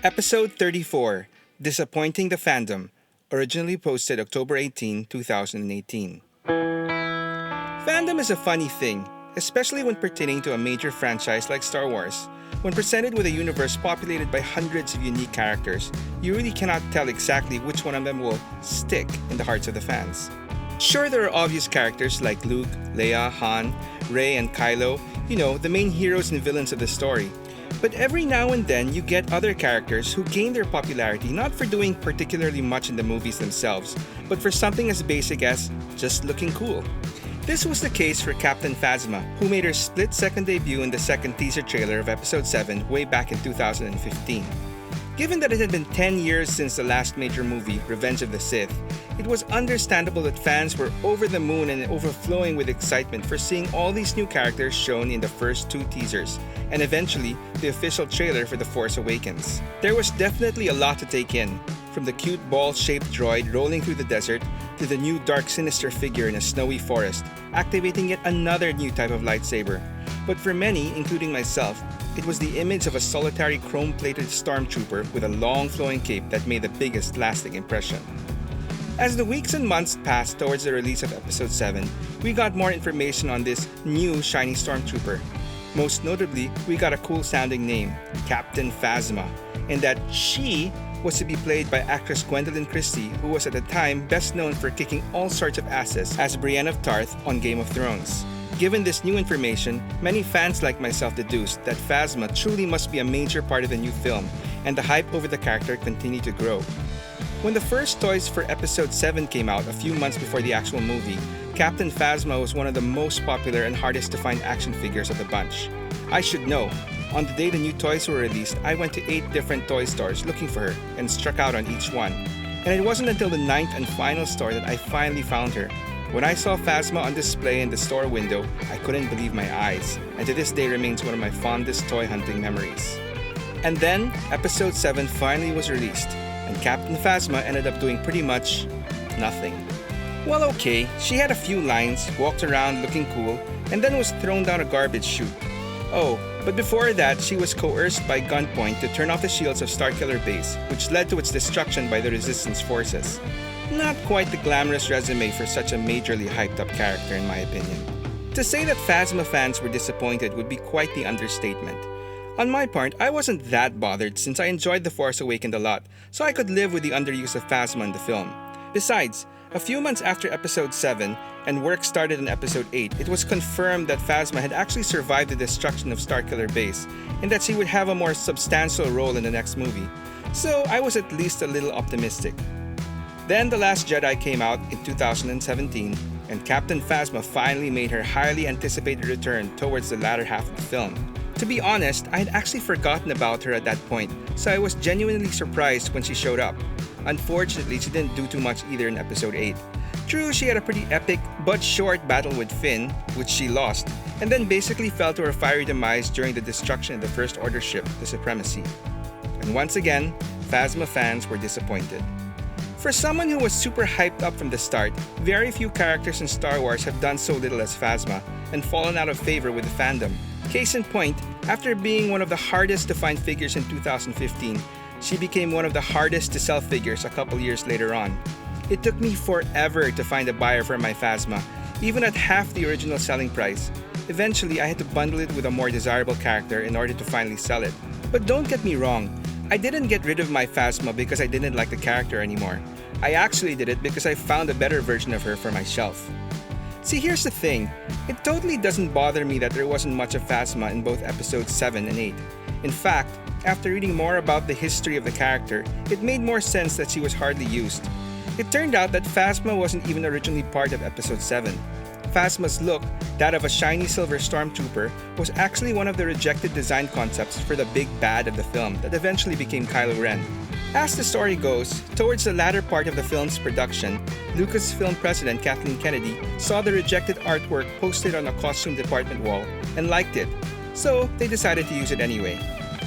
Episode 34, Disappointing the Fandom, originally posted October 18, 2018. Fandom is a funny thing, especially when pertaining to a major franchise like Star Wars. When presented with a universe populated by hundreds of unique characters, you really cannot tell exactly which one of them will stick in the hearts of the fans. Sure, there are obvious characters like Luke, Leia, Han, Rey, and Kylo, the main heroes and villains of the story. But every now and then, you get other characters who gain their popularity not for doing particularly much in the movies themselves, but for something as basic as just looking cool. This was the case for Captain Phasma, who made her split-second debut in the second teaser trailer of Episode 7 way back in 2015. Given that it had been 10 years since the last major movie, Revenge of the Sith, it was understandable that fans were over the moon and overflowing with excitement for seeing all these new characters shown in the first two teasers, and eventually, the official trailer for The Force Awakens. There was definitely a lot to take in, from the cute ball-shaped droid rolling through the desert, to the new dark sinister figure in a snowy forest, activating yet another new type of lightsaber. But for many, including myself, it was the image of a solitary chrome-plated stormtrooper with a long flowing cape that made the biggest lasting impression. As the weeks and months passed towards the release of Episode 7, we got more information on this new shiny stormtrooper. Most notably, we got a cool-sounding name, Captain Phasma, and that she was to be played by actress Gwendolyn Christie, who was at the time best known for kicking all sorts of asses as Brienne of Tarth on Game of Thrones. Given this new information, many fans like myself deduced that Phasma truly must be a major part of the new film, and the hype over the character continued to grow. When the first toys for Episode 7 came out a few months before the actual movie, Captain Phasma was one of the most popular and hardest to find action figures of the bunch. I should know, on the day the new toys were released, I went to 8 different toy stores looking for her and struck out on each one. And it wasn't until the 9th and final store that I finally found her. When I saw Phasma on display in the store window, I couldn't believe my eyes, and to this day remains one of my fondest toy hunting memories. And then, Episode 7 finally was released, and Captain Phasma ended up doing pretty much nothing. Well, okay, she had a few lines, walked around looking cool, and then was thrown down a garbage chute. Oh, but before that, she was coerced by gunpoint to turn off the shields of Starkiller Base, which led to its destruction by the Resistance forces. Not quite the glamorous resume for such a majorly hyped-up character, in my opinion. To say that Phasma fans were disappointed would be quite the understatement. On my part, I wasn't that bothered since I enjoyed The Force Awakens a lot, so I could live with the underuse of Phasma in the film. Besides, a few months after Episode 7, and work started in Episode 8, it was confirmed that Phasma had actually survived the destruction of Starkiller Base, and that she would have a more substantial role in the next movie. So I was at least a little optimistic. Then The Last Jedi came out in 2017, and Captain Phasma finally made her highly anticipated return towards the latter half of the film. To be honest, I had actually forgotten about her at that point, so I was genuinely surprised when she showed up. Unfortunately, she didn't do too much either in Episode 8. True, she had a pretty epic but short battle with Finn, which she lost, and then basically fell to her fiery demise during the destruction of the First Order ship, the Supremacy. And once again, Phasma fans were disappointed. For someone who was super hyped up from the start, very few characters in Star Wars have done so little as Phasma and fallen out of favor with the fandom. Case in point, after being one of the hardest to find figures in 2015, she became one of the hardest to sell figures a couple years later on. It took me forever to find a buyer for my Phasma, even at half the original selling price. Eventually, I had to bundle it with a more desirable character in order to finally sell it. But don't get me wrong, I didn't get rid of my Phasma because I didn't like the character anymore. I actually did it because I found a better version of her for my shelf. See, here's the thing. It totally doesn't bother me that there wasn't much of Phasma in both Episodes 7 and 8. In fact, after reading more about the history of the character, it made more sense that she was hardly used. It turned out that Phasma wasn't even originally part of Episode 7. Phasma's look, that of a shiny silver stormtrooper, was actually one of the rejected design concepts for the big bad of the film that eventually became Kylo Ren. As the story goes, towards the latter part of the film's production, Lucasfilm president Kathleen Kennedy saw the rejected artwork posted on a costume department wall and liked it, so they decided to use it anyway.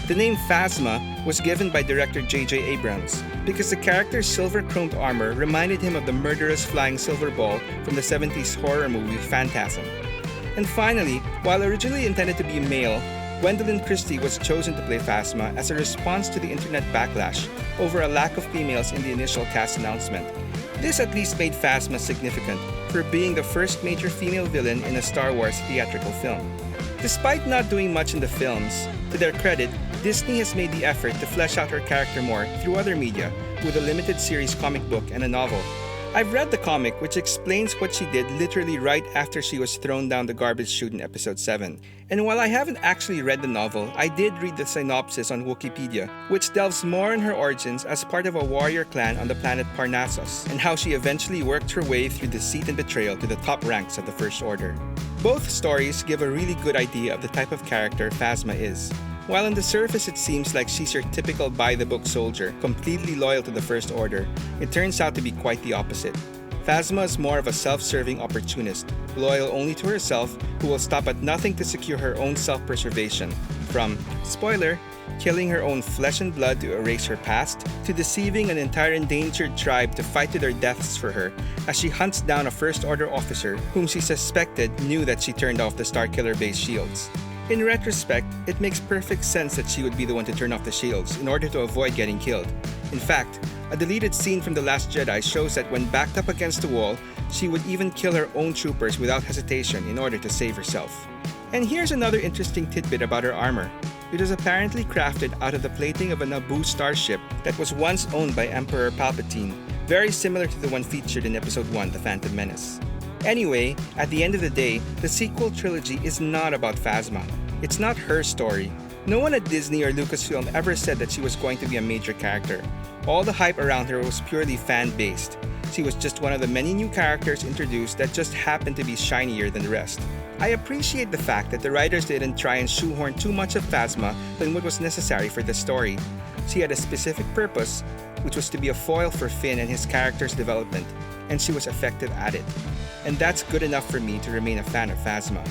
The name Phasma was given by director J.J. Abrams because the character's silver-chromed armor reminded him of the murderous flying silver ball from the 70s horror movie Phantasm. And finally, while originally intended to be male, Gwendolyn Christie was chosen to play Phasma as a response to the internet backlash over a lack of females in the initial cast announcement. This at least made Phasma significant for being the first major female villain in a Star Wars theatrical film. Despite not doing much in the films, to their credit, Disney has made the effort to flesh out her character more through other media, with a limited series comic book and a novel. I've read the comic, which explains what she did literally right after she was thrown down the garbage chute in Episode 7. And while I haven't actually read the novel, I did read the synopsis on Wikipedia, which delves more on her origins as part of a warrior clan on the planet Parnassus, and how she eventually worked her way through deceit and betrayal to the top ranks of the First Order. Both stories give a really good idea of the type of character Phasma is. While on the surface it seems like she's your typical by-the-book soldier, completely loyal to the First Order, it turns out to be quite the opposite. Phasma is more of a self-serving opportunist, loyal only to herself, who will stop at nothing to secure her own self-preservation. From, spoiler, killing her own flesh and blood to erase her past, to deceiving an entire endangered tribe to fight to their deaths for her, as she hunts down a First Order officer whom she suspected knew that she turned off the Starkiller base shields. In retrospect, it makes perfect sense that she would be the one to turn off the shields in order to avoid getting killed. In fact, a deleted scene from The Last Jedi shows that when backed up against the wall, she would even kill her own troopers without hesitation in order to save herself. And here's another interesting tidbit about her armor. It was apparently crafted out of the plating of a Naboo starship that was once owned by Emperor Palpatine, very similar to the one featured in Episode 1, The Phantom Menace. Anyway, at the end of the day, the sequel trilogy is not about Phasma. It's not her story. No one at Disney or Lucasfilm ever said that she was going to be a major character. All the hype around her was purely fan-based. She was just one of the many new characters introduced that just happened to be shinier than the rest. I appreciate the fact that the writers didn't try and shoehorn too much of Phasma than what was necessary for the story. She had a specific purpose, which was to be a foil for Finn and his character's development, and she was effective at it. And that's good enough for me to remain a fan of Phasma.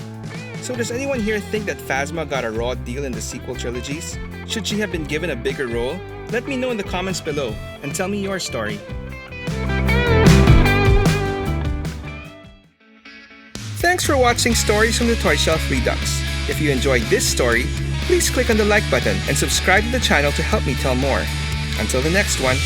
So does anyone here think that Phasma got a raw deal in the sequel trilogies? Should she have been given a bigger role? Let me know in the comments below, and tell me your story. Thanks for watching Stories from the Toy Shelf Redux. If you enjoyed this story, please click on the like button and subscribe to the channel to help me tell more. Until the next one.